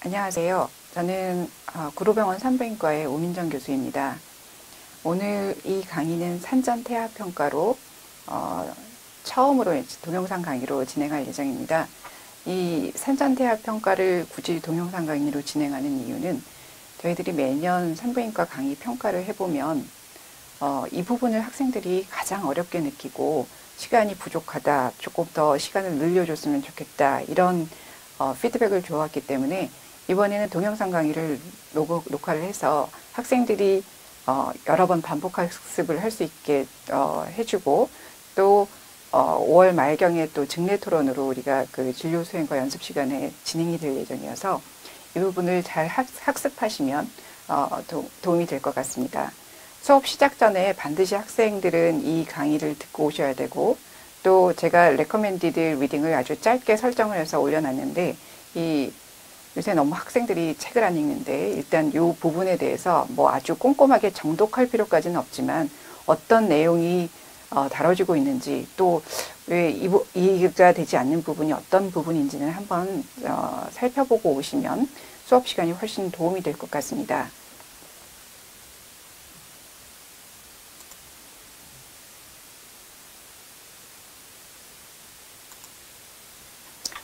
안녕하세요. 저는 구로병원 산부인과의 오민정 교수입니다. 오늘 이 강의는 산전태아평가로 처음으로 동영상 강의로 진행할 예정입니다. 이 산전태아평가를 굳이 동영상 강의로 진행하는 이유는 저희들이 매년 산부인과 강의 평가를 해보면 이 부분을 학생들이 가장 어렵게 느끼고 시간이 부족하다, 조금 더 시간을 늘려줬으면 좋겠다, 이런 피드백을 주어왔기 때문에 이번에는 동영상 강의를 녹화를 해서 학생들이 여러 번 반복 학습을 할 수 있게 해주고, 또 5월 말경에 또 직내 토론으로 우리가 그 진료 수행과 연습 시간에 진행이 될 예정이어서 이 부분을 잘 학습하시면 도움이 될 것 같습니다. 수업 시작 전에 반드시 학생들은 이 강의를 듣고 오셔야 되고, 또 제가 레커멘디드 리딩을 아주 짧게 설정을 해서 올려놨는데, 요새 너무 학생들이 책을 안 읽는데 일단 이 부분에 대해서 뭐 아주 꼼꼼하게 정독할 필요까지는 없지만 어떤 내용이 다뤄지고 있는지, 또 왜 이해가 되지 않는 부분이 어떤 부분인지는 한번 살펴보고 오시면 수업 시간이 훨씬 도움이 될 것 같습니다.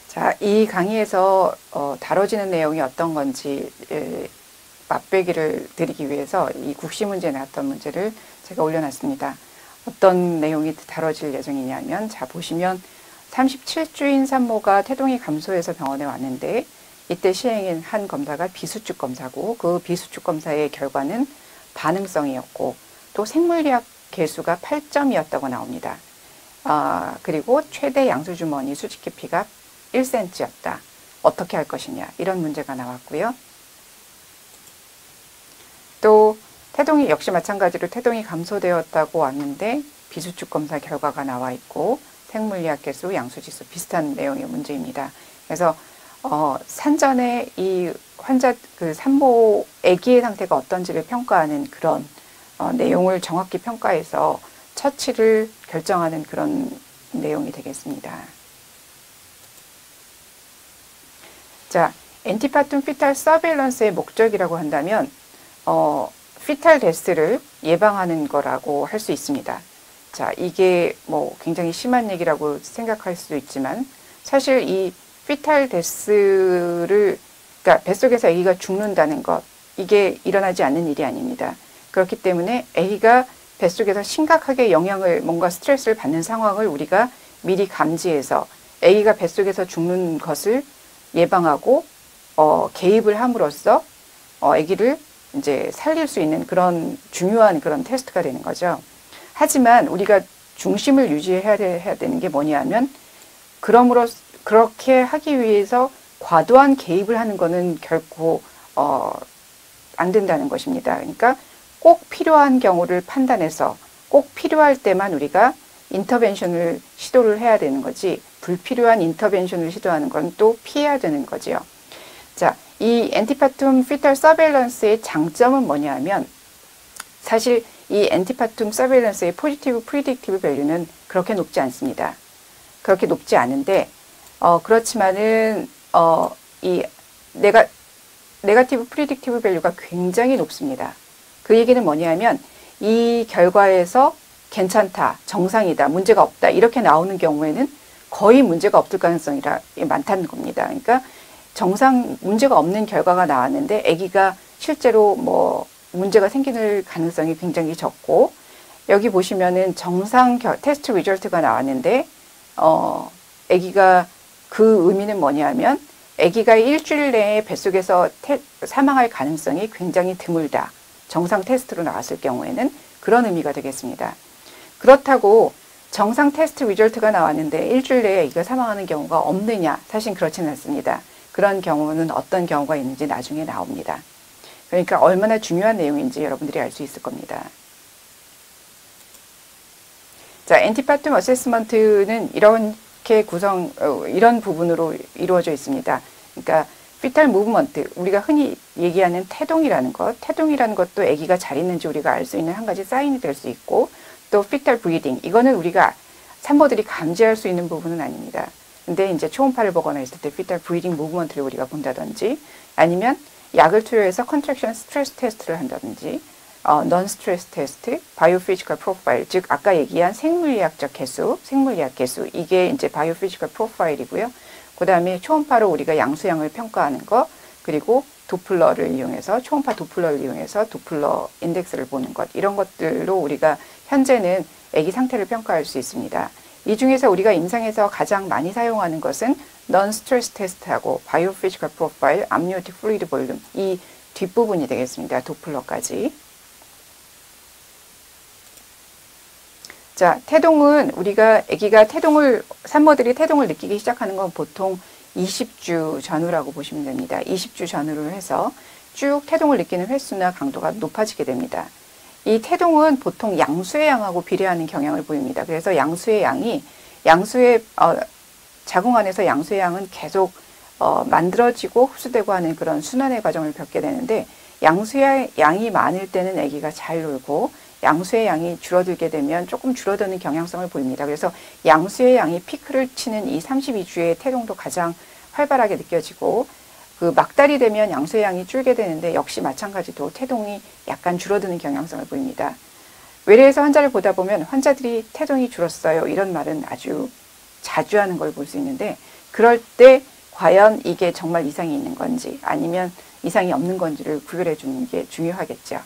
자, 이 강의에서 다뤄지는 내용이 어떤 건지 맛배기를 드리기 위해서 이 국시 문제에 나왔던 문제를 제가 올려놨습니다. 어떤 내용이 다뤄질 예정이냐면, 자 보시면 37주인 산모가 태동이 감소해서 병원에 왔는데 이때 시행한 검사가 비수축 검사고, 그 비수축 검사의 결과는 반응성이었고, 또 생물리학 계수가 8점이었다고 나옵니다. 그리고 최대 양수주머니 수직 깊이가 1cm였다. 어떻게 할 것이냐, 이런 문제가 나왔고요. 또 태동이 역시 마찬가지로 태동이 감소되었다고 왔는데 비수축 검사 결과가 나와 있고, 생물리학 계수, 양수지수 비슷한 내용의 문제입니다. 그래서 산전에 이 환자 그 산모 아기의 상태가 어떤지를 평가하는 그런 내용을 정확히 평가해서 처치를 결정하는 그런 내용이 되겠습니다. 자, 엔티파툼 피탈 서베일런스의 목적이라고 한다면 피탈 데스를 예방하는 거라고 할 수 있습니다. 자, 이게 뭐 굉장히 심한 얘기라고 생각할 수도 있지만, 사실 이 피탈 데스를, 그러니까 뱃속에서 아기가 죽는다는 것, 이게 일어나지 않는 일이 아닙니다. 그렇기 때문에 아기가 뱃속에서 심각하게 뭔가 스트레스를 받는 상황을 우리가 미리 감지해서 아기가 뱃속에서 죽는 것을 예방하고 개입을 함으로써 아기를 이제 살릴 수 있는 그런 중요한 그런 테스트가 되는 거죠. 하지만 우리가 중심을 유지해야 되는 게 뭐냐면, 그렇게 하기 위해서 과도한 개입을 하는 거는 결코 안 된다는 것입니다. 그러니까 꼭 필요한 경우를 판단해서 꼭 필요할 때만 우리가 인터벤션을 시도를 해야 되는 거지, 불필요한 인터벤션을 시도하는 건 또 피해야 되는 거지요. 자, 이 엔티파툼 피탈 서베일런스의 장점은 뭐냐면, 사실 이 엔티파툼 서베일런스의 포지티브 프리딕티브 밸류는 그렇게 높지 않습니다. 그렇게 높지 않은데 그렇지만은 이 네가티브 프리딕티브 밸류가 굉장히 높습니다. 그 얘기는 뭐냐면, 이 결과에서 괜찮다, 정상이다, 문제가 없다, 이렇게 나오는 경우에는 거의 문제가 없을 가능성이 많다는 겁니다. 그러니까 문제가 없는 결과가 나왔는데 아기가 실제로 뭐 문제가 생기는 가능성이 굉장히 적고, 여기 보시면은 정상 테스트 리절트가 나왔는데 아기가, 그 의미는 뭐냐면 아기가 일주일 내에 뱃속에서 사망할 가능성이 굉장히 드물다, 정상 테스트로 나왔을 경우에는 그런 의미가 되겠습니다. 그렇다고 정상 테스트 리절트가 나왔는데 일주일 내에 아기가 사망하는 경우가 없느냐? 사실 그렇지는 않습니다. 그런 경우는 어떤 경우가 있는지 나중에 나옵니다. 그러니까 얼마나 중요한 내용인지 여러분들이 알 수 있을 겁니다. 자, 엔티파툼 어세스먼트는 이렇게 이런 부분으로 이루어져 있습니다. 그러니까 피탈 무브먼트, 우리가 흔히 얘기하는 태동이라는 것, 태동이라는 것도 아기가 잘 있는지 우리가 알 수 있는 한 가지 사인이 될 수 있고, 또 피탈 브리딩, 이거는 우리가 산모들이 감지할 수 있는 부분은 아닙니다. 근데 이제 초음파를 보거나 했을 때 피탈 브리딩 무브먼트를 우리가 본다든지, 아니면 약을 투여해서 컨트랙션 스트레스 테스트를 한다든지, 넌 스트레스 테스트, 바이오피지컬 프로파일, 즉 아까 얘기한 생물리학적 개수, 생물리학 개수, 이게 이제 바이오피지컬 프로파일이고요. 그 다음에 초음파로 우리가 양수양을 평가하는 거, 그리고 도플러를 이용해서, 초음파 도플러를 이용해서 도플러 인덱스를 보는 것, 이런 것들로 우리가 현재는 아기 상태를 평가할 수 있습니다. 이 중에서 우리가 임상에서 가장 많이 사용하는 것은 넌 스트레스 테스트하고 바이오피지컬 프로파일, 암니오틱 플루이드 볼륨, 이 뒷부분이 되겠습니다. 도플러까지. 자, 태동은 우리가 아기가 산모들이 태동을 느끼기 시작하는 건 보통 20주 전후라고 보시면 됩니다. 20주 전후로 해서 쭉 태동을 느끼는 횟수나 강도가 높아지게 됩니다. 이 태동은 보통 양수의 양하고 비례하는 경향을 보입니다. 그래서 양수의 자궁 안에서 양수의 양은 계속 만들어지고 흡수되고 하는 그런 순환의 과정을 겪게 되는데, 양수의 양이 많을 때는 아기가 잘 놀고 양수의 양이 줄어들게 되면 조금 줄어드는 경향성을 보입니다. 그래서 양수의 양이 피크를 치는 이 32주의 태동도 가장 활발하게 느껴지고, 그 막달이 되면 양수의 양이 줄게 되는데 역시 마찬가지로 태동이 약간 줄어드는 경향성을 보입니다. 외래에서 환자를 보다 보면 환자들이 태동이 줄었어요, 이런 말은 아주 자주 하는 걸 볼 수 있는데, 그럴 때 과연 이게 정말 이상이 있는 건지 아니면 이상이 없는 건지를 구별해 주는 게 중요하겠죠.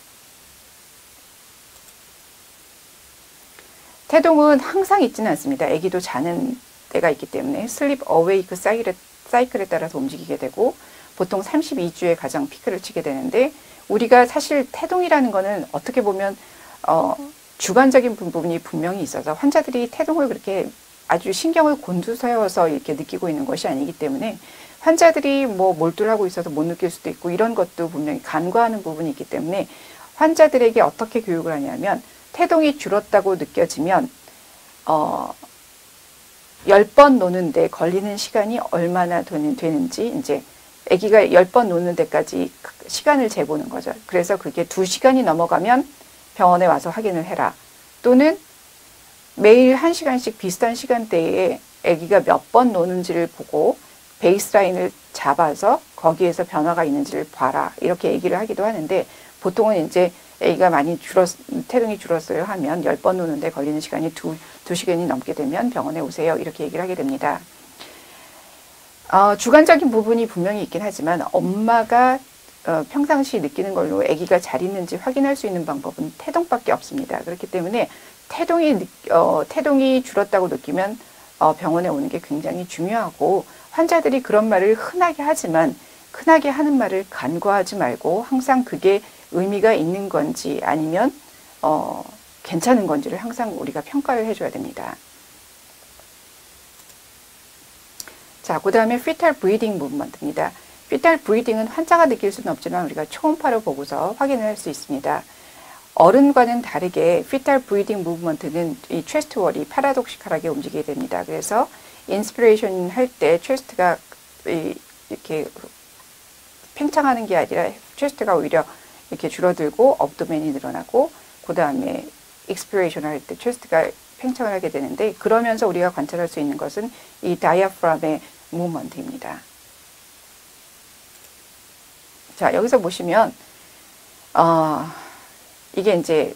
태동은 항상 있지는 않습니다. 아기도 자는 때가 있기 때문에 슬립 어웨이크 사이클에 따라서 움직이게 되고, 보통 32주에 가장 피크를 치게 되는데, 우리가 사실 태동이라는 거는 어떻게 보면 주관적인 부분이 분명히 있어서 환자들이 태동을 그렇게 아주 신경을 곤두세워서 이렇게 느끼고 있는 것이 아니기 때문에, 환자들이 뭐 몰두를 하고 있어서 못 느낄 수도 있고, 이런 것도 분명히 간과하는 부분이 있기 때문에 환자들에게 어떻게 교육을 하냐면, 태동이 줄었다고 느껴지면 10번 노는데 걸리는 시간이 얼마나 되는지, 이제 아기가 10번 노는 데까지 시간을 재보는 거죠. 그래서 그게 2시간이 넘어가면 병원에 와서 확인을 해라. 또는 매일 1시간씩 비슷한 시간대에 아기가 몇 번 노는지를 보고 베이스라인을 잡아서 거기에서 변화가 있는지를 봐라, 이렇게 얘기를 하기도 하는데, 보통은 이제 아기가 많이 태동이 줄었어요 하면 10번 노는데 걸리는 시간이 2시간이 넘게 되면 병원에 오세요, 이렇게 얘기를 하게 됩니다. 주관적인 부분이 분명히 있긴 하지만 엄마가 평상시 느끼는 걸로 아기가 잘 있는지 확인할 수 있는 방법은 태동밖에 없습니다. 그렇기 때문에 태동이 줄었다고 느끼면 병원에 오는 게 굉장히 중요하고, 환자들이 그런 말을 흔하게 하지만 흔하게 하는 말을 간과하지 말고 항상 그게 의미가 있는 건지 아니면 괜찮은 건지를 항상 우리가 평가를 해줘야 됩니다. 자, 그 다음에 fetal breathing movement입니다. fetal breathing은 환자가 느낄 수는 없지만 우리가 초음파를 보고서 확인을 할 수 있습니다. 어른과는 다르게 fetal breathing movement는 이 chest wall이 파라독시컬하게 움직이게 됩니다. 그래서 인스피레이션 할 때 체스트가 이렇게 팽창하는 게 아니라 체스트가 오히려 이렇게 줄어들고 업도맨이 늘어나고, 그 다음에 익스피레이션 할 때 체스트가 팽창을 하게 되는데, 그러면서 우리가 관찰할 수 있는 것은 이 다이아프람의 무브먼트입니다. 자, 여기서 보시면 이게 이제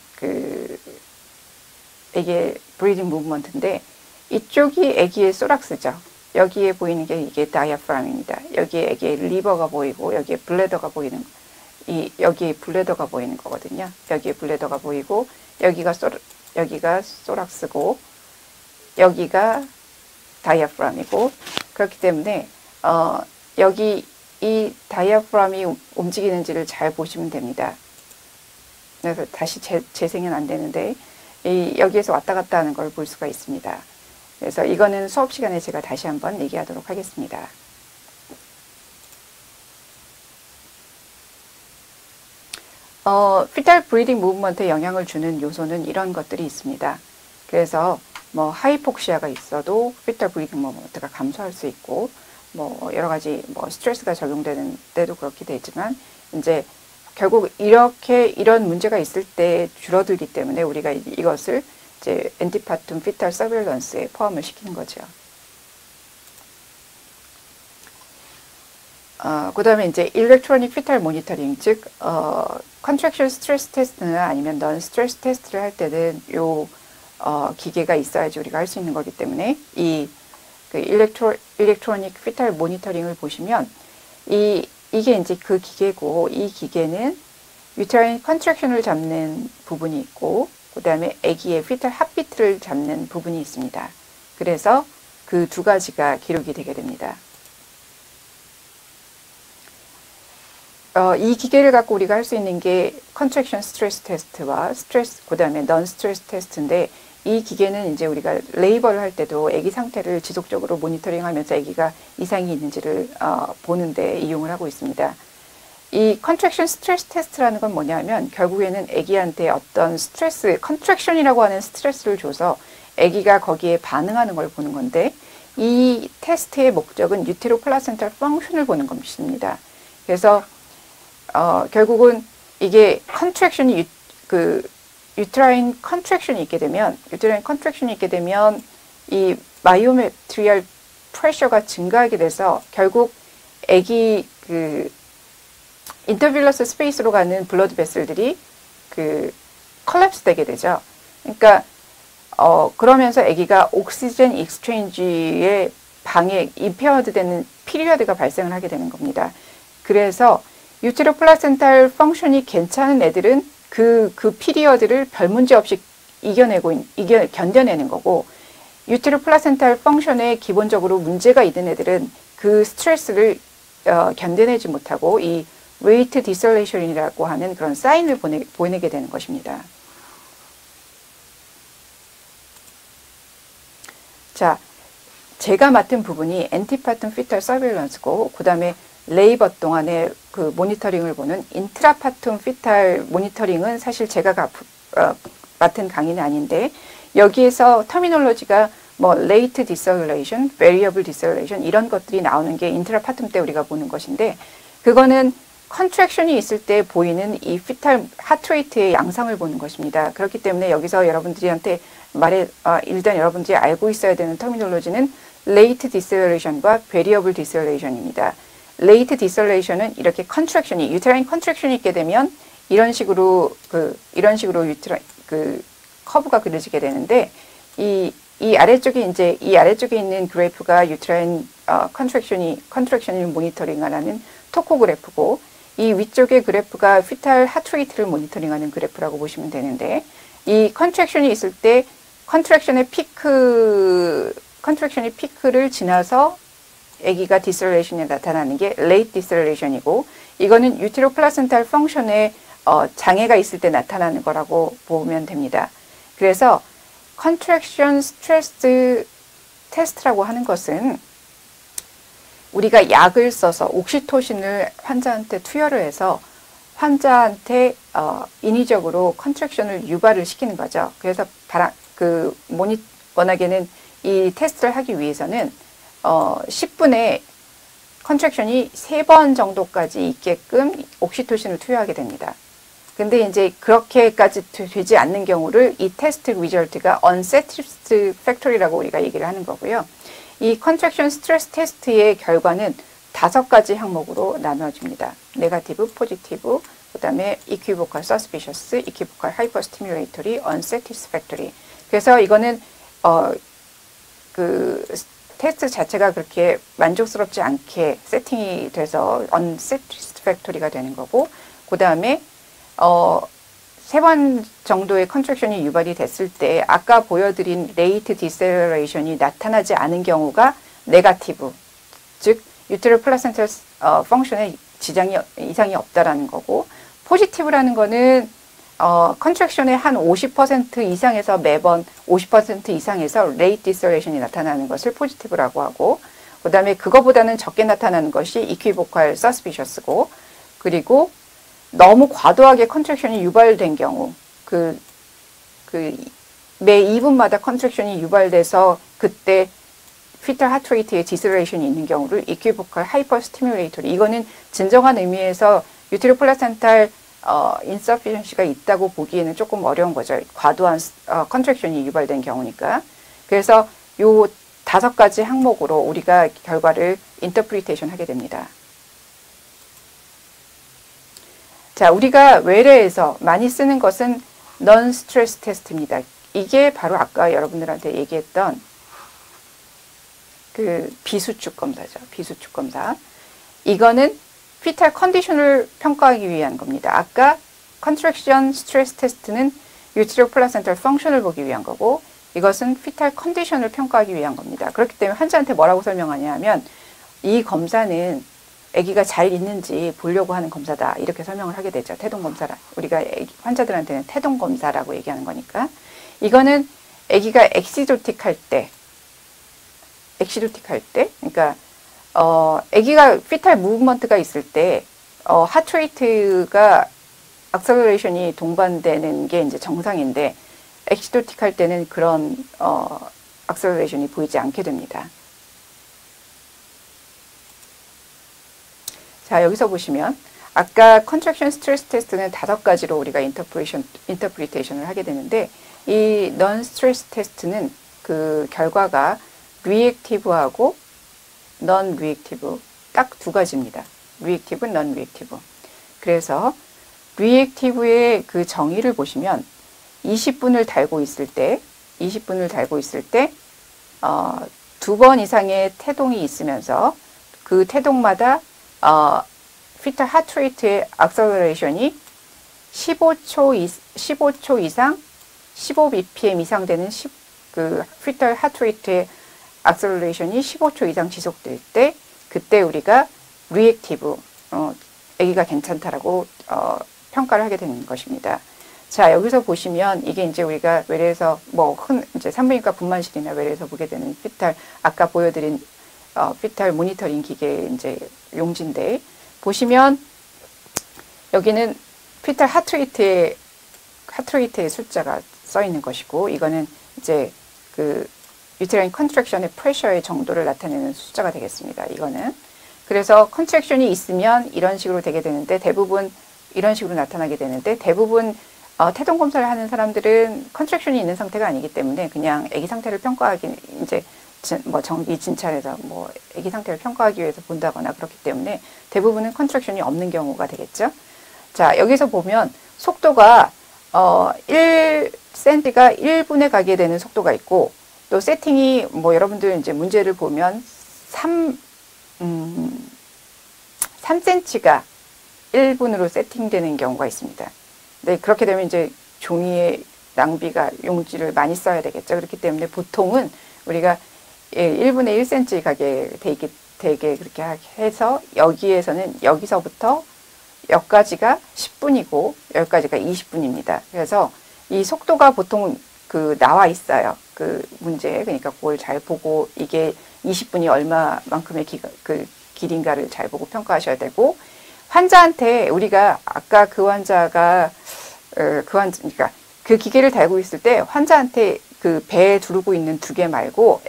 이게 브리딩 무브먼트인데, 이쪽이 아기의 소락스죠. 여기에 보이는 게 이게 다이아프람입니다. 여기에 아기의 리버가 보이고 여기에 블레더가 보이는, 여기에 블레더가 보이는 거거든요. 여기에 블레더가 보이고 여기가 소락스고 여기가 다이아프람이고, 그렇기 때문에 여기 이 다이아프람이 움직이는지를 잘 보시면 됩니다. 그래서 다시 재생은 안 되는데 여기에서 왔다 갔다 하는 걸 볼 수가 있습니다. 그래서 이거는 수업 시간에 제가 다시 한번 얘기하도록 하겠습니다. fetal breathing movement에 영향을 주는 요소는 이런 것들이 있습니다. 그래서 뭐 하이폭시아가 있어도 fetal breathing movement가 감소할 수 있고, 뭐 여러 가지 뭐 스트레스가 적용되는 때도 그렇게 되지만 이제 결국 이렇게 이런 문제가 있을 때 줄어들기 때문에 우리가 이것을 이제 엔티파툼 피탈 서베일런스에 포함을 시키는 거죠. 그 다음에 이제 일렉트로닉 피탈 모니터링, 즉 컨트랙션 스트레스 테스트나 아니면 넌 스트레스 테스트를 할 때는 요 기계가 있어야지 우리가 할 수 있는 거기 때문에 이 그 일렉트로닉 피탈 모니터링을 보시면 이게 이제 그 기계고, 이 기계는 유트라인 컨트랙션을 잡는 부분이 있고 그 다음에 아기의 피탈 핫비트를 잡는 부분이 있습니다. 그래서 그 두 가지가 기록이 되게 됩니다. 이 기계를 갖고 우리가 할 수 있는 게 컨트랙션 스트레스 테스트와 스트레스, 그 다음에 넌 스트레스 테스트인데, 이 기계는 이제 우리가 레이버를 할 때도 아기 상태를 지속적으로 모니터링 하면서 아기가 이상이 있는지를 보는데 이용을 하고 있습니다. 이 컨트랙션 스트레스 테스트라는 건 뭐냐면 결국에는 아기한테 어떤 스트레스, 컨트랙션이라고 하는 스트레스를 줘서 아기가 거기에 반응하는 걸 보는 건데, 이 테스트의 목적은 유테로 플라센탈 펑션을 보는 것입니다. 그래서 결국은 이게 컨트랙션이 유트라인 컨트랙션이 있게 되면 이 마이오메트리얼 프레셔가 증가하게 돼서 결국 아기 그 인터빌러스 스페이스로 가는 블러드 베슬들이 컬랩스 되게 되죠. 그러니까 그러면서 아기가 옥시젠 익스체인지의 방해, 임페어드 되는 피리어드가 발생을 하게 되는 겁니다. 그래서 유테로 플라센탈 펑션이 괜찮은 애들은 그 피리어드를 별 문제 없이 견뎌내는 거고, 유테로 플라센탈 펑션에 기본적으로 문제가 있는 애들은 그 스트레스를 견뎌내지 못하고 이 웨이트 디셀레이션이라고 하는 그런 사인을 보내게 되는 것입니다. 자, 제가 맡은 부분이 엔티파툼 피탈 서베일런스고, 그 다음에 레이버 동안에 그 모니터링을 보는 인트라파툼 피탈 모니터링은 사실 제가 맡은 강의는 아닌데, 여기에서 터미놀로지가 뭐 레이트 디셀레이션, 베리어블 디셀레이션 이런 것들이 나오는 게 인트라파툼 때 우리가 보는 것인데, 그거는 컨트랙션이 있을 때 보이는 이 피탈 하트레이트의 양상을 보는 것입니다. 그렇기 때문에 여기서 여러분들한테 일단 여러분들이 알고 있어야 되는 터미놀로지는 레이트 디셀레이션과 베리어블 디셀레이션입니다. 레이트 디셀레이션은 이렇게 컨트랙션이, 유테라인 컨트랙션이 있게 되면 이런 식으로 커브가 그려지게 되는데, 이 아래쪽에 있는 그래프가 유테라인 컨트랙션을 모니터링하는 토코 그래프고, 이 위쪽의 그래프가 피탈 하트레이트를 모니터링하는 그래프라고 보시면 되는데, 이 컨트랙션이 있을 때 컨트랙션의 피크를 지나서 아기가 디셀레이션이 나타나는 게 레이트 디셀레이션이고, 이거는 유테로 플라센탈 펑션에 장애가 있을 때 나타나는 거라고 보면 됩니다. 그래서 컨트랙션 스트레스 테스트라고 하는 것은 우리가 약을 써서 옥시토신을 환자한테 투여를 해서 환자한테 인위적으로 컨트랙션을 유발을 시키는 거죠. 그래서 워낙에는 이 테스트를 하기 위해서는 10분에 컨트랙션이 3번 정도까지 있게끔 옥시토신을 투여하게 됩니다. 근데 이제 그렇게까지 되지 않는 경우를 이 테스트 리절트가 unsatisfactory라고 우리가 얘기를 하는 거고요. 이 컨트랙션 스트레스 테스트의 결과는 5가지 항목으로 나누어집니다. 네거티브, 포지티브, 그 다음에 equivocal, suspicious, equivocal, hyperstimulatory, unsatisfactory. 그래서 이거는 테스트 자체가 그렇게 만족스럽지 않게 세팅이 돼서 unsatisfactory가 되는 거고, 그 다음에 3번 정도의 컨트랙션이 유발이 됐을 때 아까 보여드린 레이트 디셀레이션이 나타나지 않은 경우가 네거티브, 즉 유테로 플라센탈 펑션에 이상이 없다라는 거고, 포지티브라는 거는 컨트랙션의 한 50% 이상에서 매번 50% 이상에서 레이트 디셀레이션이 나타나는 것을 포지티브라고 하고, 그 다음에 그거보다는 적게 나타나는 것이 equivocal, suspicious고, 그리고 너무 과도하게 컨트랙션이 유발된 경우, 매 2분마다 컨트랙션이 유발돼서 그때 피탈 하트레이트에 디셀레이션이 있는 경우를 이퀴보컬 하이퍼스티뮬레이터리, 이거는 진정한 의미에서 유테로 플라센탈 인서피션시가 있다고 보기에는 조금 어려운 거죠. 과도한 컨트랙션이 유발된 경우니까. 그래서 요 5가지 항목으로 우리가 결과를 인터프리테이션 하게 됩니다. 자, 우리가 외래에서 많이 쓰는 것은 non stress test입니다. 이게 바로 아까 여러분들한테 얘기했던 그 비수축 검사죠. 비수축 검사. 이거는 피탈 컨디션을 평가하기 위한 겁니다. 아까 컨트랙션 스트레스 테스트는 유테로 플라센탈 펑션을 보기 위한 거고, 이것은 피탈 컨디션을 평가하기 위한 겁니다. 그렇기 때문에 환자한테 뭐라고 설명하냐 하면, 이 검사는 아기가 잘 있는지 보려고 하는 검사다, 이렇게 설명을 하게 되죠. 태동 검사라. 우리가 환자들한테는 태동 검사라고 얘기하는 거니까. 이거는 아기가 엑시조틱 할 때, 그러니까 아기가 피탈 무브먼트가 있을 때 하트레이트가 악셀러레이션이 동반되는 게 이제 정상인데, 엑시도틱 할 때는 그런 악셀러레이션이 보이지 않게 됩니다. 자, 여기서 보시면 아까 컨트랙션 스트레스 테스트는 5가지로 우리가 인터프리테이션을 하게 되는데, 이 non 스트레스 테스트는 그 결과가 리액티브하고 non 리액티브 딱 2가지입니다. 리액티브, non 리액티브. 그래서 리액티브의 그 정의를 보시면 20분을 달고 있을 때 2번 이상의 태동이 있으면서 그 태동마다 피탈 하트레이트의 악셀러레이션이 15초 이상 15bpm 이상 되는 그 피탈 하트레이트의 악셀러레이션이 15초 이상 지속될 때, 그때 우리가 리액티브, 아기가 괜찮다라고 평가를 하게 되는 것입니다. 자, 여기서 보시면 이게 이제 우리가 외래에서 이제 산부인과 분만실이나 외래에서 보게 되는 피탈, 아까 보여드린 피탈 모니터링 기계 이제 용지인데, 보시면 여기는 피탈 하트레이트의 숫자가 써 있는 것이고, 이거는 이제 그 유테라인 컨트랙션의 프레셔의 정도를 나타내는 숫자가 되겠습니다. 이거는. 그래서 컨트랙션이 있으면 이런 식으로 되게 되는데, 대부분 이런 식으로 나타나게 되는데, 대부분 태동 검사를 하는 사람들은 컨트랙션이 있는 상태가 아니기 때문에 그냥 아기 상태를 평가하기, 이제 정기 진찰에서 아기 상태를 평가하기 위해서 본다거나 그렇기 때문에 대부분은 컨트랙션이 없는 경우가 되겠죠. 자, 여기서 보면 속도가 1cm가 1분에 가게 되는 속도가 있고, 또 세팅이 여러분들 이제 문제를 보면 3cm가 1분으로 세팅되는 경우가 있습니다. 네, 그렇게 되면 이제 종이의 낭비가, 용지를 많이 써야 되겠죠. 그렇기 때문에 보통은 우리가 1분에 1cm 가게 되게 그렇게 해서, 여기서부터 여기까지가 10분이고 여기까지가 20분입니다. 그래서 이 속도가 보통 나와 있어요. 그 문제에. 그러니까 그걸 잘 보고 이게 20분이 얼마만큼의 길인가를 잘 보고 평가하셔야 되고, 환자한테 우리가 아까 그러니까 그 기계를 달고 있을 때 환자한테 그 배에 두르고 있는 2개 말고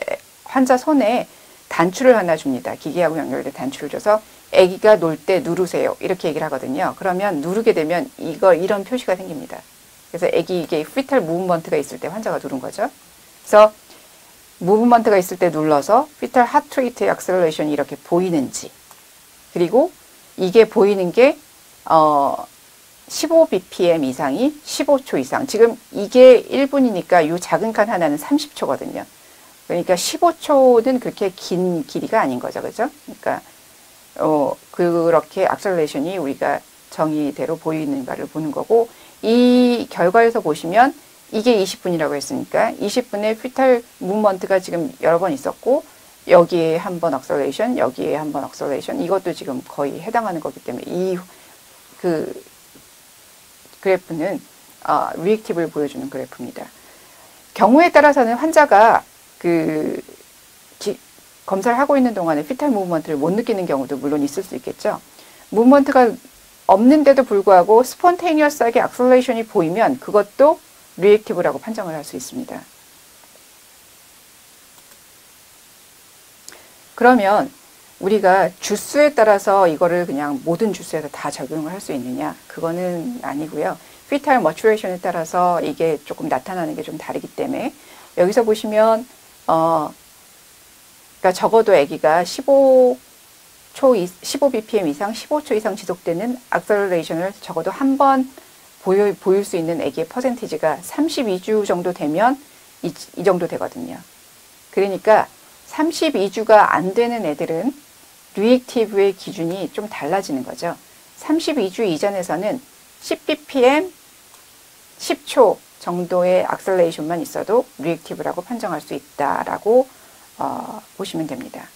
환자 손에 단추를 하나 줍니다. 기계하고 연결된 단추를 줘서 아기가 놀 때 누르세요, 이렇게 얘기를 하거든요. 그러면 누르게 되면 이런 표시가 생깁니다. 그래서 이게 피탈 무브먼트가 있을 때 환자가 누른 거죠. 그래서 무브먼트가 있을 때 눌러서 피탈 하트레이트의 악셀러레이션이 이렇게 보이는지, 그리고 이게 보이는 게 15bpm 이상이 15초 이상. 지금 이게 1분이니까 이 작은 칸 하나는 30초거든요. 그러니까 15초는 그렇게 긴 길이가 아닌 거죠. 그죠? 그러니까 그렇게 악셀러레이션이 우리가 정의대로 보이는가를 보는 거고, 이 결과에서 보시면 이게 20분이라고 했으니까 20분의 피탈 무브먼트가 지금 여러 번 있었고, 여기에 한 번 악셀러레이션, 여기에 한 번 악셀러레이션, 이것도 지금 거의 해당하는 거기 때문에 이 그래프는 리액티브를 보여주는 그래프입니다. 경우에 따라서는 환자가 검사를 하고 있는 동안에 피탈 무브먼트를 못 느끼는 경우도 물론 있을 수 있겠죠. 무브먼트가 없는데도 불구하고 스폰테이니어스하게 악셀러레이션이 보이면 그것도 리액티브라고 판정을 할 수 있습니다. 그러면 우리가 주수에 따라서 이거를 그냥 모든 주수에서 다 적용을 할 수 있느냐? 그거는 아니고요. fetal maturation에 따라서 이게 조금 나타나는 게 좀 다르기 때문에 여기서 보시면 그러니까 적어도 아기가 15bpm 이상 15초 이상 지속되는 acceleration을 적어도 한 번 보일 수 있는 아기의 퍼센티지가 32주 정도 되면 이 정도 되거든요. 그러니까 32주가 안 되는 애들은 리액티브의 기준이 좀 달라지는 거죠. 32주 이전에서는 10bpm 10초 정도의 악셀레이션만 있어도 리액티브라고 판정할 수 있다라고 보시면 됩니다.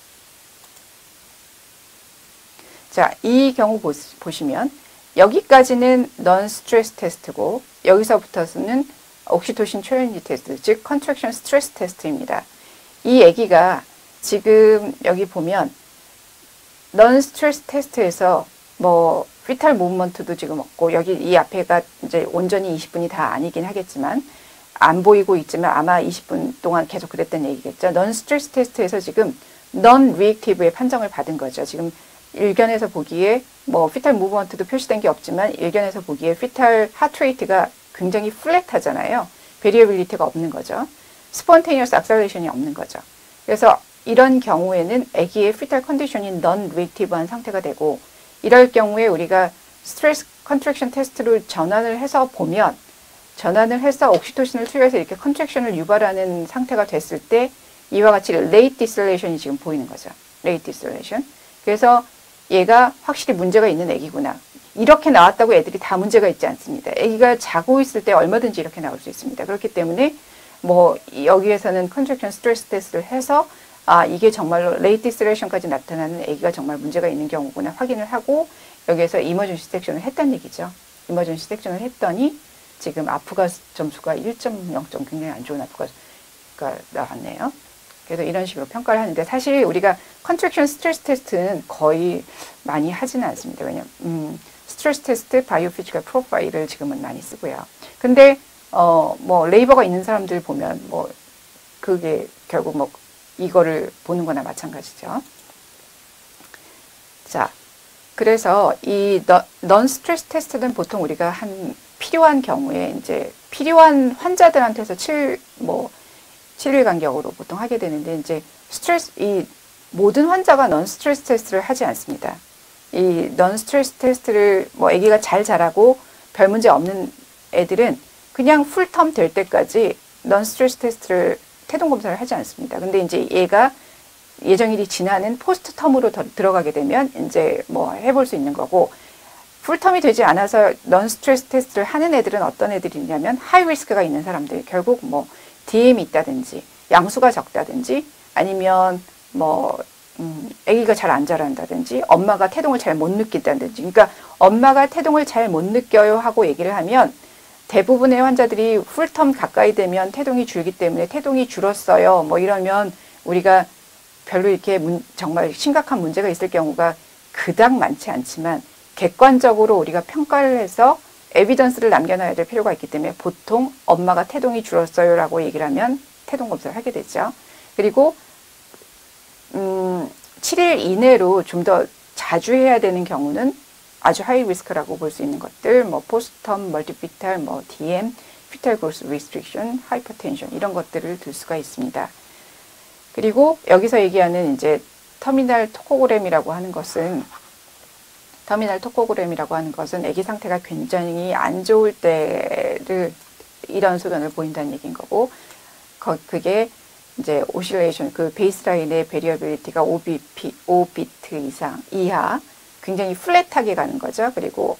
자, 이 경우 보시면 여기까지는 non stress 테스트고 여기서부터는 옥시토신 초연이 테스트, 즉 컨트랙션 스트레스 테스트입니다. 이 아기가 지금 여기 보면 non stress 테스트에서 뭐 fetal movement도 지금 없고 여기 이 앞에가 이제 온전히 20분이 다 아니긴 하겠지만 안 보이고 있지만 아마 20분 동안 계속 그랬던 얘기겠죠. non stress 테스트에서 지금 non reactive의 판정을 받은 거죠. 지금 일견에서 보기에 뭐 fetal movement도 표시된 게 없지만 일견에서 보기에 fetal heart rate가 굉장히 플랫하잖아요. variability가 없는 거죠. spontaneous acceleration이 없는 거죠. 그래서 이런 경우에는 아기의 fetal 컨디션이 non-reactive한 상태가 되고 이럴 경우에 우리가 스트레스 컨트랙션 테스트로 전환을 해서 보면 전환을 해서 옥시토신을 투여해서 이렇게 컨트랙션을 유발하는 상태가 됐을 때 이와 같이 late deceleration이 지금 보이는 거죠. late deceleration. 그래서 얘가 확실히 문제가 있는 아기구나. 이렇게 나왔다고 애들이 다 문제가 있지 않습니다. 아기가 자고 있을 때 얼마든지 이렇게 나올 수 있습니다. 그렇기 때문에 뭐 여기에서는 컨트랙션 스트레스 테스트를 해서 이게 정말로 late deceleраtion까지 나타나는 아기가 정말 문제가 있는 경우구나 확인을 하고 여기에서 이머전시 섹션을 했다는 얘기죠. 이머전시 섹션을 했더니 지금 아프가 점수가 1.0점 굉장히 안 좋은 아프가 나왔네요. 그래서 이런 식으로 평가를 하는데 사실 우리가 컨트랙션 스트레스 테스트는 거의 많이 하지는 않습니다. 왜냐면 스트레스 테스트 바이오피지컬 프로파일을 지금은 많이 쓰고요. 근데 뭐 레이버가 있는 사람들 보면 뭐 그게 결국 뭐 이거를 보는 거나 마찬가지죠. 자, 그래서 이 non 스트레스 테스트는 보통 우리가 필요한 경우에 이제 필요한 환자들한테서 7일 간격으로 보통 하게 되는데 이제 이 모든 환자가 non 스트레스 테스트를 하지 않습니다. 이 non 스트레스 테스트를 뭐 아기가 잘 자라고 별 문제 없는 애들은 그냥 풀텀 될 때까지 non 스트레스 테스트를 태동 검사를 하지 않습니다. 근데 이제 얘가 예정일이 지나는 포스트 텀으로 들어가게 되면 이제 뭐 해볼 수 있는 거고 풀텀이 되지 않아서 non 스트레스 테스트를 하는 애들은 어떤 애들이냐면 하이 리스크가 있는 사람들 결국 뭐 DM이 있다든지 양수가 적다든지 아니면 뭐 아기가 잘 안 자란다든지 엄마가 태동을 잘 못 느낀다든지 그러니까 엄마가 태동을 잘 못 느껴요 하고 얘기를 하면 대부분의 환자들이 풀텀 가까이 되면 태동이 줄기 때문에 태동이 줄었어요. 뭐 이러면 우리가 별로 이렇게 정말 심각한 문제가 있을 경우가 그닥 많지 않지만 객관적으로 우리가 평가를 해서 에비던스를 남겨놔야 될 필요가 있기 때문에 보통 엄마가 태동이 줄었어요 라고 얘기를 하면 태동 검사를 하게 되죠. 그리고 7일 이내로 좀 더 자주 해야 되는 경우는 아주 하이 리스크라고 볼 수 있는 것들, 뭐 포스텀, 멀티피탈, 뭐 DM, 피탈 그로스 리스트릭션, 하이퍼텐션 이런 것들을 들 수가 있습니다. 그리고 여기서 얘기하는 이제 터미널 토코그램이라고 하는 것은 아기 상태가 굉장히 안 좋을 때를 이런 소견을 보인다는 얘기인 거고 그게 이제 오실레이션 그 베이스라인의 베리어빌리티가 5비트 이하 굉장히 플랫하게 가는 거죠. 그리고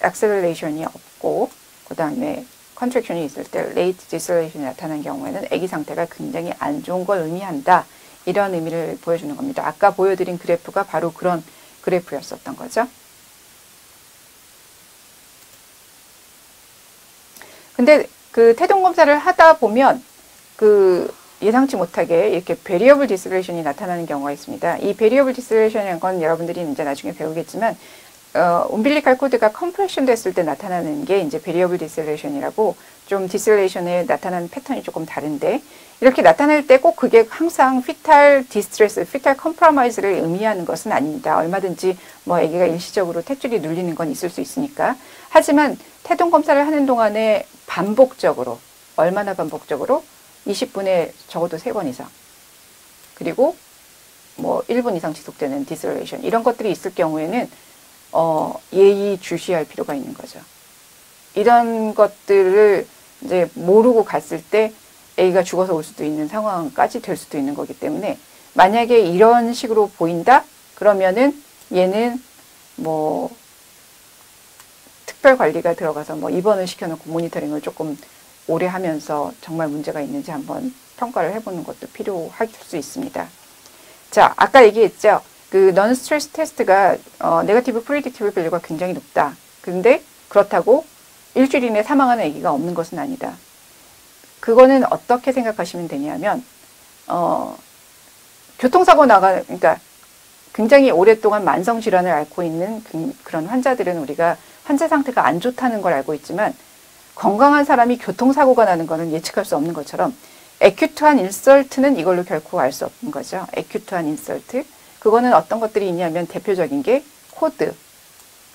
액셀레이션이 없고 그 다음에 컨트랙션이 있을 때 레이트 디셀레이션이 나타난 경우에는 아기 상태가 굉장히 안 좋은 걸 의미한다. 이런 의미를 보여주는 겁니다. 아까 보여드린 그래프가 바로 그런 그래프였었던 거죠. 근데 그 태동 검사를 하다 보면 그 예상치 못하게 이렇게 베리어블 디셀레이션이 나타나는 경우가 있습니다. 이 베리어블 디셀레이션이라는 건 여러분들이 이제 나중에 배우겠지만 umbilical 코드가 컴프레션 됐을 때 나타나는 게 이제 variable deceleration이라고 좀 디셀레이션에 나타나는 패턴이 조금 다른데 이렇게 나타날 때 꼭 그게 항상 fetal distress, fetal compromise를 의미하는 것은 아닙니다. 얼마든지 뭐 아기가 일시적으로 탯줄이 눌리는 건 있을 수 있으니까. 하지만 태동 검사를 하는 동안에 반복적으로 얼마나 반복적으로 20분에 적어도 3번 이상 그리고 뭐 1분 이상 지속되는 디셀레이션 이런 것들이 있을 경우에는 예의주시할 필요가 있는 거죠. 이런 것들을 이제 모르고 갔을 때 A가 죽어서 올 수도 있는 상황까지 될 수도 있는 거기 때문에 만약에 이런 식으로 보인다? 그러면은 얘는 뭐 특별 관리가 들어가서 뭐 입원을 시켜놓고 모니터링을 조금 오래 하면서 정말 문제가 있는지 한번 평가를 해보는 것도 필요할 수 있습니다. 자, 아까 얘기했죠. 그 non 스트레스 테스트가 네거티브 프리딕티브 밸류가 굉장히 높다. 그런데 그렇다고 일주일 이내 사망하는 아기가 없는 것은 아니다. 그거는 어떻게 생각하시면 되냐면 교통사고 그러니까 굉장히 오랫동안 만성 질환을 앓고 있는 그런 환자들은 우리가 환자 상태가 안 좋다는 걸 알고 있지만 건강한 사람이 교통사고가 나는 것은 예측할 수 없는 것처럼 에큐트한 인설트는 이걸로 결코 알 수 없는 거죠. 에큐트한 인설트. 그거는 어떤 것들이 있냐면 대표적인 게 코드.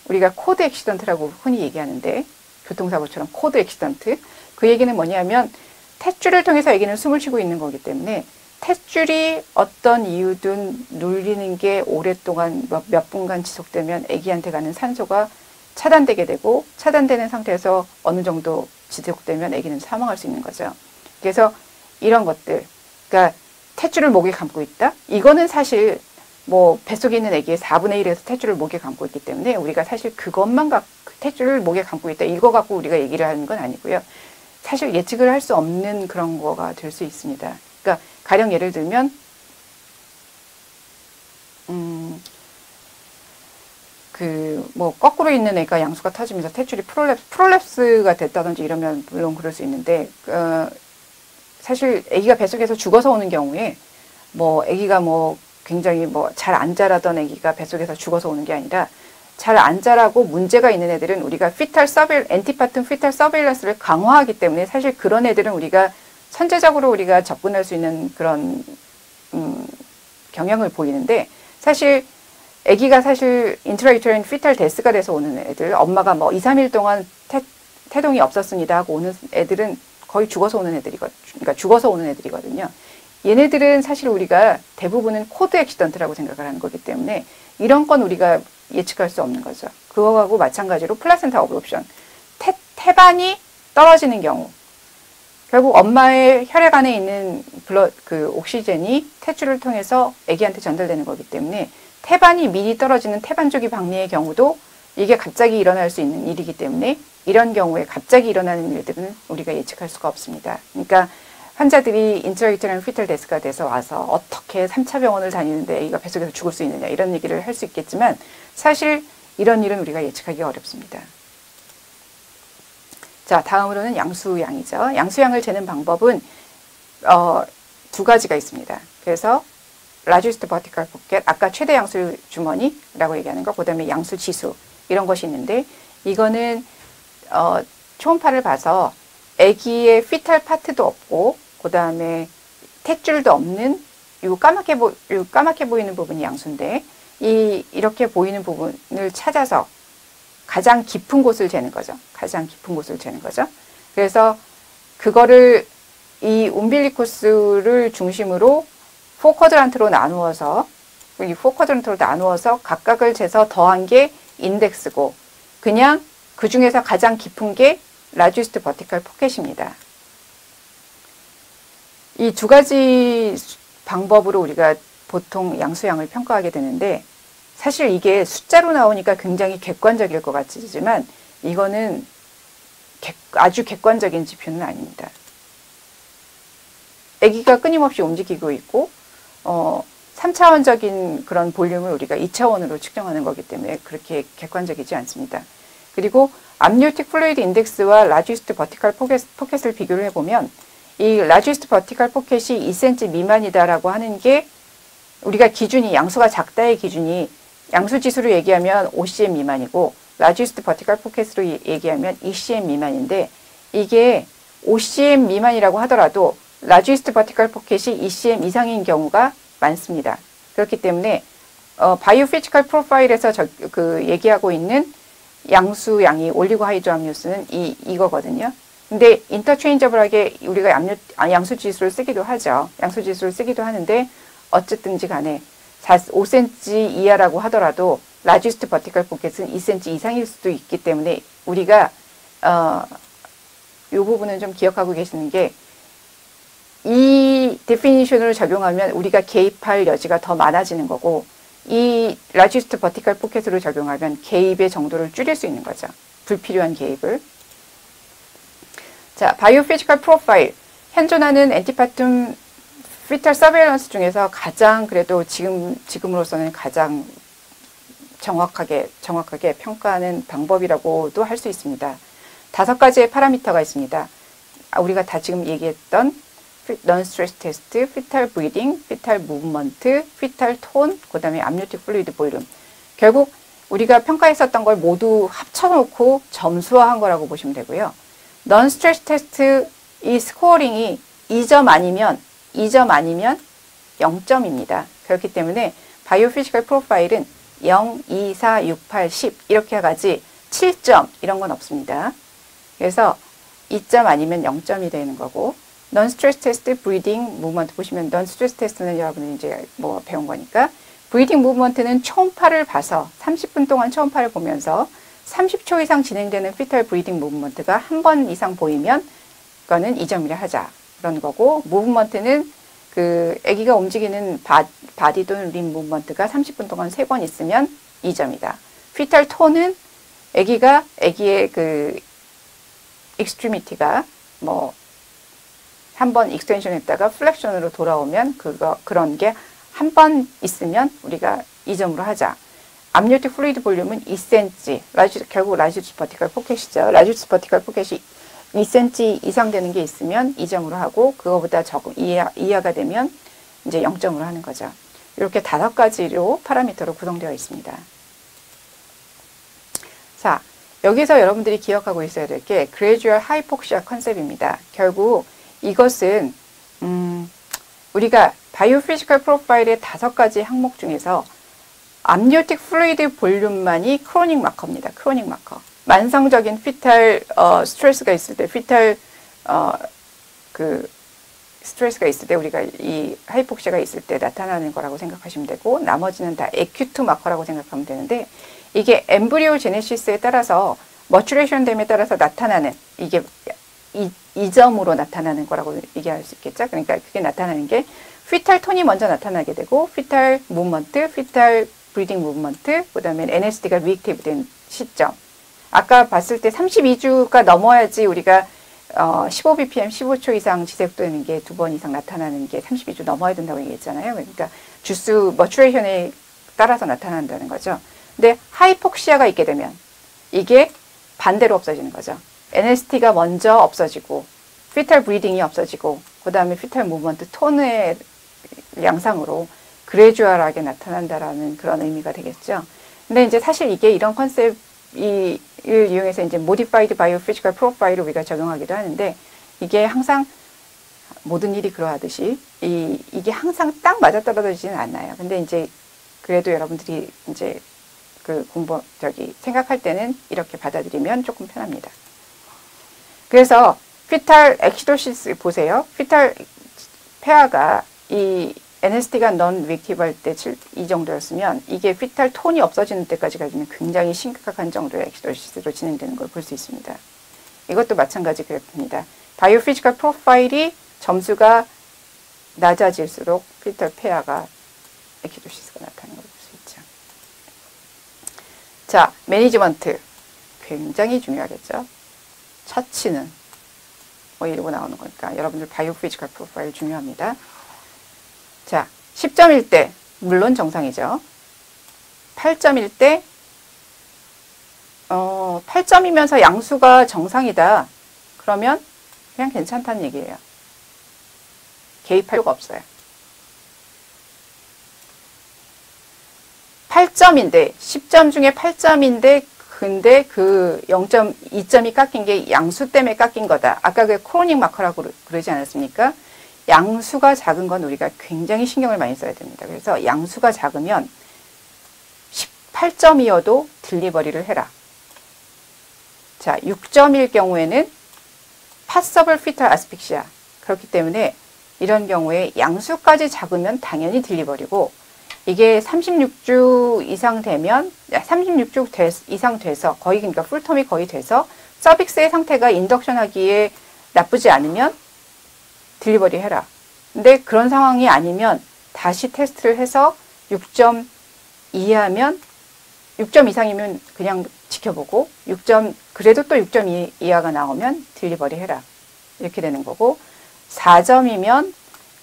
우리가 코드 액시던트라고 흔히 얘기하는데 교통사고처럼 코드 액시던트. 그 얘기는 뭐냐면 탯줄을 통해서 아기는 숨을 쉬고 있는 거기 때문에 탯줄이 어떤 이유든 눌리는 게 오랫동안 몇 분간 지속되면 아기한테 가는 산소가 차단되게 되고 차단되는 상태에서 어느 정도 지속되면 아기는 사망할 수 있는 거죠. 그래서 이런 것들, 그러니까 탯줄을 목에 감고 있다? 이거는 사실 뭐 뱃속에 있는 아기의 4분의 1에서 탯줄을 목에 감고 있기 때문에 우리가 사실 그것만 탯줄을 목에 감고 있다. 이거 갖고 우리가 얘기를 하는 건 아니고요. 사실 예측을 할 수 없는 그런 거가 될 수 있습니다. 그러니까 가령 예를 들면 뭐 거꾸로 있는 애가 양수가 터지면서 탯줄이 프롤랩스가 됐다든지 이러면 물론 그럴 수 있는데 사실 아기가 뱃속에서 죽어서 오는 경우에 뭐 아기가 뭐 굉장히 뭐 잘 안 자라던 아기가 뱃속에서 죽어서 오는 게 아니라 잘 안 자라고 문제가 있는 애들은 우리가 엔티파튼 피탈 서베일런스를 강화하기 때문에 사실 그런 애들은 우리가 선제적으로 우리가 접근할 수 있는 그런 경향을 보이는데 사실 아기가 사실 인트라유테린 피탈 데스가 돼서 오는 애들 엄마가 뭐 2, 3일 동안 태동이 없었습니다 하고 오는 애들은 거의 죽어서 오는 그러니까 죽어서 오는 애들이거든요. 얘네들은 사실 우리가 대부분은 코드 액시던트라고 생각을 하는 거기 때문에 이런 건 우리가 예측할 수 없는 거죠. 그거하고 마찬가지로 플라센타 어브롭션. 태반이 떨어지는 경우 결국 엄마의 혈액 안에 있는 그 옥시젠이 탯줄을 통해서 아기한테 전달되는 거기 때문에 태반이 미리 떨어지는 태반조기 박리의 경우도 이게 갑자기 일어날 수 있는 일이기 때문에 이런 경우에 갑자기 일어나는 일들은 우리가 예측할 수가 없습니다. 그러니까 환자들이 인트라유테린 피탈 데스가 돼서 와서 어떻게 3차 병원을 다니는데 아기가 뱃속에서 죽을 수 있느냐 이런 얘기를 할 수 있겠지만 사실 이런 일은 우리가 예측하기 어렵습니다. 자, 다음으로는 양수양이죠. 양수양을 재는 방법은 2가지가 있습니다. 그래서 라지스트 버티컬 포켓, 아까 최대 양수 주머니라고 얘기하는 거, 그 다음에 양수 지수 이런 것이 있는데 이거는 초음파를 봐서 아기의 피탈 파트도 없고 그 다음에 탯줄도 없는 요 까맣게 보이는 부분이 양수인데 이렇게 보이는 부분을 찾아서 가장 깊은 곳을 재는 거죠. 가장 깊은 곳을 재는 거죠. 그래서 그거를 이 움빌리쿠스를 중심으로 4쿼드란트로 나누어서 이 4쿼드란트로 나누어서 각각을 재서 더한 게 인덱스고 그냥 그 중에서 가장 깊은 게 라지스트 버티컬 포켓입니다. 이 2가지 방법으로 우리가 보통 양수양을 평가하게 되는데 사실 이게 숫자로 나오니까 굉장히 객관적일 것 같지만 이거는 아주 객관적인 지표는 아닙니다. 아기가 끊임없이 움직이고 있고 3차원적인 그런 볼륨을 우리가 2차원으로 측정하는 거기 때문에 그렇게 객관적이지 않습니다. 그리고 암니오틱 플루이드 인덱스와 라지스트 버티컬 포켓을 비교를 해보면 이 라지스트 버티컬 포켓이 2cm 미만이다라고 하는 게 우리가 기준이 양수가 작다의 기준이 양수 지수로 얘기하면 5cm 미만이고 largest vertical pocket으로 얘기하면 2cm 미만인데 이게 5cm 미만이라고 하더라도 largest vertical pocket이 2cm 이상인 경우가 많습니다. 그렇기 때문에 바이오피지컬 프로파일에서 얘기하고 있는 양수양이 올리고 하이드로 함유수는 이거거든요. 근데 인터체인저블하게 우리가 양수 지수를 쓰기도 하죠. 양수 지수를 쓰기도 하는데 어쨌든지 간에 5cm 이하라고 하더라도 largest vertical pocket은 2cm 이상일 수도 있기 때문에 우리가 이 부분은 좀 기억하고 계시는 게 이 데피니션을 적용하면 우리가 개입할 여지가 더 많아지는 거고 이 largest vertical pocket으로 적용하면 개입의 정도를 줄일 수 있는 거죠. 불필요한 개입을. 자, 바이오피지컬 프로파일. 현존하는 엔티파툼 피탈 서베일런스 중에서 가장 그래도 지금으로서는 가장 정확하게 평가하는 방법이라고도 할 수 있습니다. 5가지의 파라미터가 있습니다. 우리가 다 지금 얘기했던 non-stress test, fetal breathing, fetal movement, fetal tone, 그 다음에 amniotic fluid volume. 결국 우리가 평가했었던 걸 모두 합쳐놓고 점수화한 거라고 보시면 되고요. non-stress test 이 스코어링이 2점 아니면 0점입니다. 그렇기 때문에 바이오피지컬 프로파일은 0, 2, 4, 6, 8, 10 이렇게 가지 7점 이런 건 없습니다. 그래서 2점 아니면 0점이 되는 거고 non-stress test, breathing, movement 보시면 non-stress test는 여러분이 이제 뭐 배운 거니까 breathing movement는 초음파를 봐서 30분 동안 초음파를 보면서 30초 이상 진행되는 fetal breathing movement가 한 번 이상 보이면 그거는 2점이라 하자 그런 거고 movement는 그 아기가 움직이는 바디 또는 림 무브먼트가 30분 동안 3번 있으면 2점이다. fetal tone는 아기의 그 extremity가 뭐 한 번 익스텐션 했다가 플렉션으로 돌아오면 그런 게 한 번 있으면 우리가 2점으로 하자. amniotic fluid 볼륨은 2cm, 결국 largest vertical pocket이죠. largest vertical pocket이 2cm 이상 되는 게 있으면 2점으로 하고 그거보다 이하가 되면 이제 0점으로 하는 거죠. 이렇게 5가지로 파라미터로 구성되어 있습니다. 자, 여기서 여러분들이 기억하고 있어야 될 게 gradual hypoxia 컨셉입니다. 결국 이것은 우리가 바이오피지컬 프로파일의 5가지 항목 중에서 암니오틱 플루이드 볼륨만이 크로닉 마커입니다. 크로닉 마커. 만성적인 피탈 스트레스가 있을 때, 피탈 스트레스가 있을 때 우리가 이 하이폭시아가 있을 때 나타나는 거라고 생각하시면 되고 나머지는 다 에큐트 마커라고 생각하면 되는데 이게 엠브리오 제네시스에 따라서 머추레이션 됨에 따라서 나타나는 이게 2점으로 나타나는 거라고 얘기할 수 있겠죠. 그러니까 그게 나타나는 게 피탈 톤이 먼저 나타나게 되고 피탈 무브먼트, 피탈 브리딩 무브먼트, 그 다음에 NSD가 리액티브 된 시점. 아까 봤을 때 32주가 넘어야지 우리가 15bpm 15초 이상 지속되는 게 2번 이상 나타나는 게 32주 넘어야 된다고 얘기했잖아요. 그러니까 주스 머추레이션에 따라서 나타난다는 거죠. 근데 하이폭시아가 있게 되면 이게 반대로 없어지는 거죠. NST가 먼저 없어지고 피탈 브리딩이 없어지고 그 다음에 피탈 무브먼트 톤의 양상으로 그레주얼하게 나타난다라는 그런 의미가 되겠죠. 근데 이제 사실 이게 이런 컨셉을 이용해서 이제 modified biophysical profile을 우리가 적용하기도 하는데 이게 항상 모든 일이 그러하듯이 이게 항상 딱 맞아떨어지지는 않아요. 근데 이제 그래도 여러분들이 이제 그 생각할 때는 이렇게 받아들이면 조금 편합니다. 그래서 피탈 엑시도시스 보세요. 피탈 폐하가 이 NST가 non reactive 할 때 이 정도였으면 이게 피탈 톤이 없어지는 때까지 가지면 굉장히 심각한 정도의 엑시도시스로 진행되는 걸 볼 수 있습니다. 이것도 마찬가지 그래프입니다. 바이오피지컬 프로파일이 점수가 낮아질수록 피탈 폐하가 엑시도시스가 나타나는 걸 볼 수 있죠. 자, 매니지먼트 굉장히 중요하겠죠. 처치는 뭐 이러고 나오는 거니까 여러분들 바이오피지컬 프로파일 중요합니다. 자, 10점일 때 물론 정상이죠. 8점일 때 8점이면서 양수가 정상이다. 그러면 그냥 괜찮다는 얘기예요. 개입할 필요가 없어요. 8점인데 10점 중에 8점인데 근데 그 0.2점이 깎인 게 양수 때문에 깎인 거다. 아까 그 크로닉 마커라고 그러지 않았습니까? 양수가 작은 건 우리가 굉장히 신경을 많이 써야 됩니다. 그래서 양수가 작으면 18점이어도 딜리버리를 해라. 자, 6점일 경우에는 passable fetal asphyxia. 그렇기 때문에 이런 경우에 양수까지 작으면 당연히 딜리버리고, 이게 36주 이상 되면 36주 이상 돼서 거의, 그러니까 풀텀이 거의 돼서 서빅스의 상태가 인덕션 하기에 나쁘지 않으면 딜리버리 해라. 근데 그런 상황이 아니면 다시 테스트를 해서 6점 이하면 6점 이상이면 그냥 지켜보고, 6점 그래도 또 6점 이하가 나오면 딜리버리 해라. 이렇게 되는 거고, 4점이면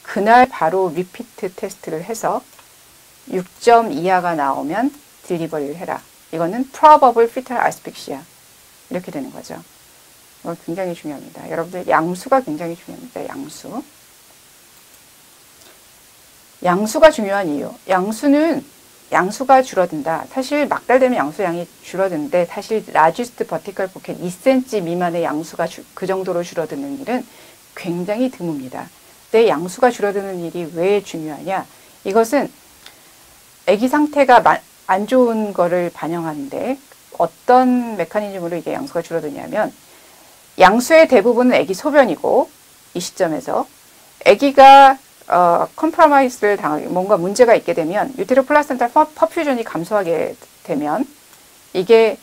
그날 바로 리피트 테스트를 해서 6점 이하가 나오면 딜리버리를 해라. 이거는 probable fetal asphyxia. 이렇게 되는 거죠. 이거 굉장히 중요합니다. 여러분들 양수가 굉장히 중요합니다. 양수. 양수가 중요한 이유. 양수가 줄어든다. 사실 막달되면 양수량이 줄어드는데, 사실 largest vertical pocket 2cm 미만의 양수가 그 정도로 줄어드는 일은 굉장히 드뭅니다. 내 양수가 줄어드는 일이 왜 중요하냐? 이것은 아기 상태가 안 좋은 거를 반영하는데, 어떤 메커니즘으로 이게 양수가 줄어드냐면, 양수의 대부분은 아기 소변이고, 이 시점에서 아기가 컴프로마이스를 당하게, 뭔가 문제가 있게 되면, 유테로 플라센타 퍼퓨전이 감소하게 되면, 이게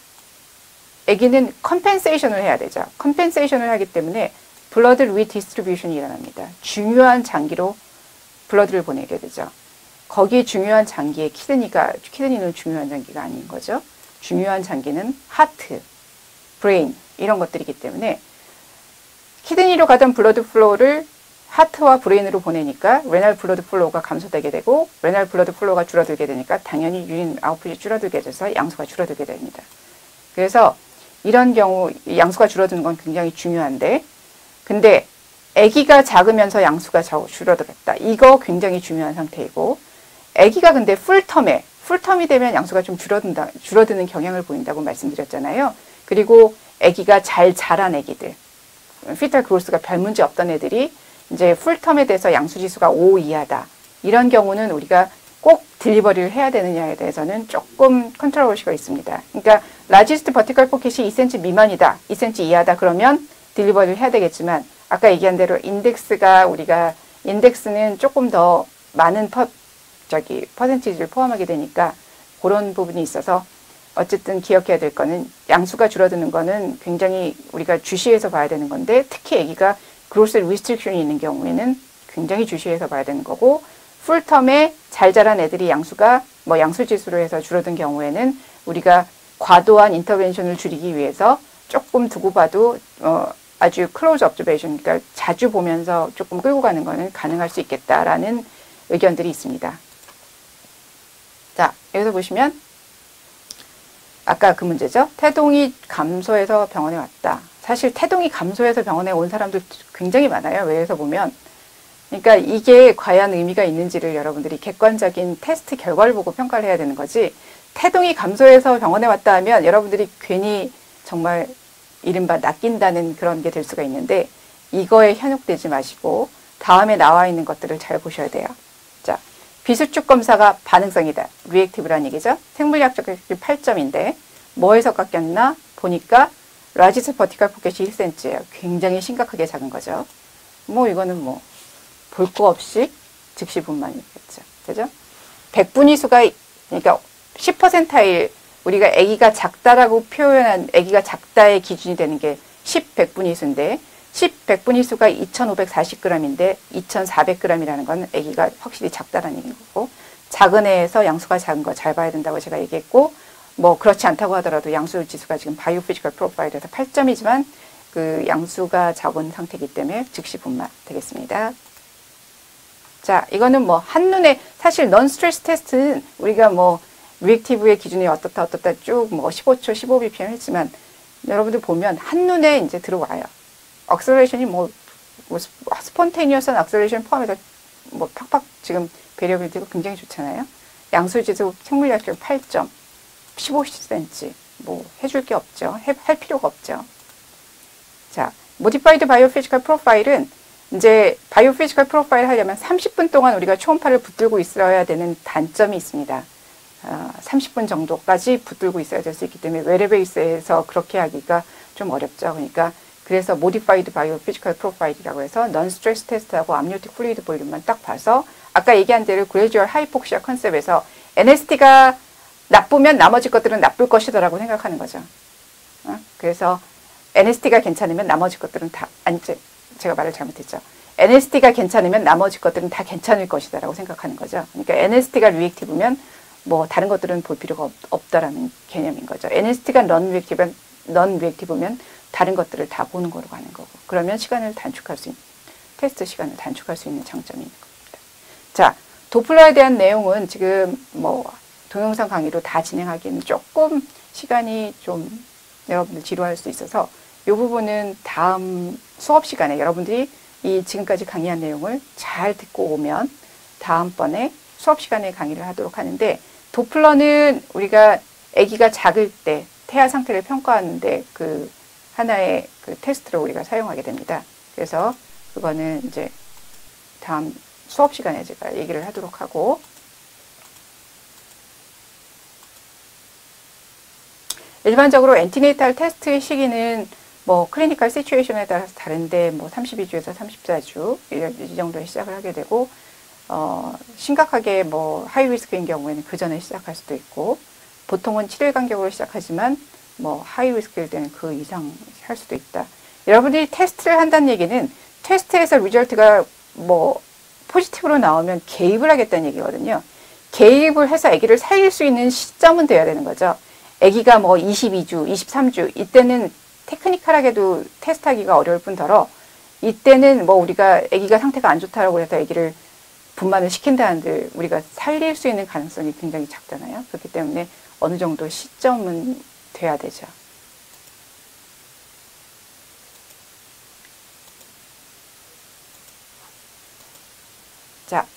아기는 컴펜세이션을 해야 되죠. 컴펜세이션을 하기 때문에 블러드 리디스트리뷰션이 일어납니다. 중요한 장기로 블러드를 보내게 되죠. 거기 중요한 장기에 키드니는 중요한 장기가 아닌 거죠. 중요한 장기는 하트, 브레인 이런 것들이기 때문에 키드니로 가던 블러드 플로우를 하트와 브레인으로 보내니까 레날 블러드 플로우가 감소되게 되고, 레날 블러드 플로우가 줄어들게 되니까 당연히 유린 아웃풋이 줄어들게 돼서 양수가 줄어들게 됩니다. 그래서 이런 경우 양수가 줄어드는 건 굉장히 중요한데, 근데 아기가 작으면서 양수가 줄어들었다. 이거 굉장히 중요한 상태이고, 아기가 근데 풀텀이 되면 양수가 좀 줄어드는 경향을 보인다고 말씀드렸잖아요. 그리고 아기가 잘 자란 아기들, 피탈 그로스가 별 문제 없던 애들이 이제 풀텀에 대해서 양수 지수가 5 이하다. 이런 경우는 우리가 꼭 딜리버리를 해야 되느냐에 대해서는 조금 컨트롤시가 있습니다. 그러니까 라지스트 버티컬 포켓이 2cm 미만이다, 2cm 이하다 그러면 딜리버리를 해야 되겠지만, 아까 얘기한 대로 인덱스는 조금 더 많은 퍼센티지를 포함하게 되니까 그런 부분이 있어서, 어쨌든 기억해야 될 거는 양수가 줄어드는 거는 굉장히 우리가 주시해서 봐야 되는 건데, 특히 아기가 그로스 리스트릭션이 있는 경우에는 굉장히 주시해서 봐야 되는 거고, 풀텀에 잘 자란 애들이 양수가 양수 지수로 해서 줄어든 경우에는 우리가 과도한 인터벤션을 줄이기 위해서 조금 두고 봐도 아주 클로즈 observation, 그러니까 자주 보면서 조금 끌고 가는 거는 가능할 수 있겠다라는 의견들이 있습니다. 자, 여기서 보시면 아까 그 문제죠. 태동이 감소해서 병원에 왔다. 사실 태동이 감소해서 병원에 온 사람들 굉장히 많아요. 외에서 보면. 그러니까 이게 과연 의미가 있는지를 여러분들이 객관적인 테스트 결과를 보고 평가를 해야 되는 거지, 태동이 감소해서 병원에 왔다 하면 여러분들이 괜히 정말 이른바 낚인다는 그런 게 될 수가 있는데, 이거에 현혹되지 마시고 다음에 나와 있는 것들을 잘 보셔야 돼요. 자, 비수축 검사가 반응성이다. 리액티브라는 얘기죠. 생물학적 8점인데 뭐에서 깎였나 보니까 라지스 버티컬 포켓이 1cm예요. 굉장히 심각하게 작은 거죠. 이거는 볼 거 없이 즉시 분만이겠죠. 그죠? 100분위수가, 그러니까 10%일, 우리가 아기가 작다라고 표현한 아기가 작다의 기준이 되는 게 10백분위수인데, 10백분위수가 2540g인데 2400g이라는 건 아기가 확실히 작다라는 얘기인 거고, 작은 애에서 양수가 작은 거 잘 봐야 된다고 제가 얘기했고, 그렇지 않다고 하더라도 양수 지수가 지금 바이오피지컬 프로파일에서 8점이지만 그 양수가 작은 상태이기 때문에 즉시 분말 되겠습니다. 자, 이거는 한눈에, 사실 넌 스트레스 테스트는 우리가 리액티브의 기준이 어떻다 쭉 15초, 15bpm 했지만, 여러분들 보면 한눈에 이제 들어와요. 억셀레이션이 스폰테니어스한 억셀레이션 포함해서 팍팍 지금 베리어빌티가 굉장히 좋잖아요. 양수지수 생물학적 8점, 15cm 뭐 해줄 게 없죠. 할 필요가 없죠. 자, Modified Biophysical Profile은 이제 바이오피지컬 프로파일 하려면 30분 동안 우리가 초음파를 붙들고 있어야 되는 단점이 있습니다. 30분 정도까지 붙들고 있어야 될 수 있기 때문에 웨어베이스에서 그렇게 하기가 좀 어렵죠. 그러니까 그래서 Modified Biophysical Profile이라고 해서 Non-Stress Test하고 Amniotic Fluid 볼륨만 딱 봐서 아까 얘기한 대로 Gradual Hypoxia 컨셉에서 NST가 나쁘면 나머지 것들은 나쁠 것이다라고 생각하는 거죠. 그래서 NST가 괜찮으면 나머지 것들은 다 제가 말을 잘못했죠. NST가 괜찮으면 나머지 것들은 다 괜찮을 것이다 라고 생각하는 거죠. 그러니까 NST가 리액티브면 뭐 다른 것들은 볼 필요가 없다라는 개념인 거죠. NST가 non-reactive면 다른 것들을 다 보는 거로 가는 거고, 그러면 테스트 시간을 단축할 수 있는 장점이 있는 겁니다. 자, 도플러에 대한 내용은 지금 뭐 동영상 강의로 다 진행하기에는 조금 시간이 좀 여러분들 지루할 수 있어서 이 부분은 다음 수업 시간에 여러분들이 이 지금까지 강의한 내용을 잘 듣고 오면 다음번에 수업 시간에 강의를 하도록 하는데, 도플러는 우리가 아기가 작을 때 태아 상태를 평가하는데 그 하나의 그 테스트로 우리가 사용하게 됩니다. 그래서 그거는 이제 다음 수업 시간에 제가 얘기를 하도록 하고, 일반적으로 엔티네이탈 테스트의 시기는 뭐 클리니컬 시츄에이션에 따라서 다른데 뭐 32주에서 34주 이 정도에 시작을 하게 되고, 심각하게 뭐 하이 리스크인 경우에는 그 전에 시작할 수도 있고, 보통은 7일 간격으로 시작하지만 뭐 하이 리스크일 때는 그 이상 할 수도 있다. 여러분들이 테스트를 한다는 얘기는 테스트에서 리절트가 뭐 포지티브로 나오면 개입을 하겠다는 얘기거든요. 개입을 해서 아기를 살릴 수 있는 시점은 돼야 되는 거죠. 아기가 뭐 22주, 23주 이때는 테크니컬하게도 테스트하기가 어려울 뿐더러 이때는 뭐 우리가 아기가 상태가 안 좋다라고 해서 아기를 분만을 시킨다는데 우리가 살릴 수 있는 가능성이 굉장히 작잖아요. 그렇기 때문에 어느 정도 시점은 돼야 되죠. 자,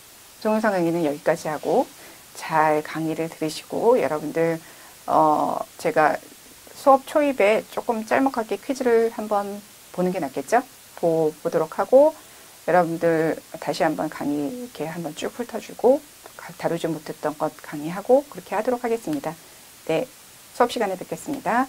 동영상 강의는 여기까지 하고 잘 강의를 들으시고, 여러분들 제가 수업 초입에 조금 짤막하게 퀴즈를 한번 보는 게 낫겠죠? 보도록 하고, 여러분들 다시 한번 강의 이렇게 한번 쭉 훑어주고 다루지 못했던 것 강의하고 그렇게 하도록 하겠습니다. 네, 수업 시간에 뵙겠습니다.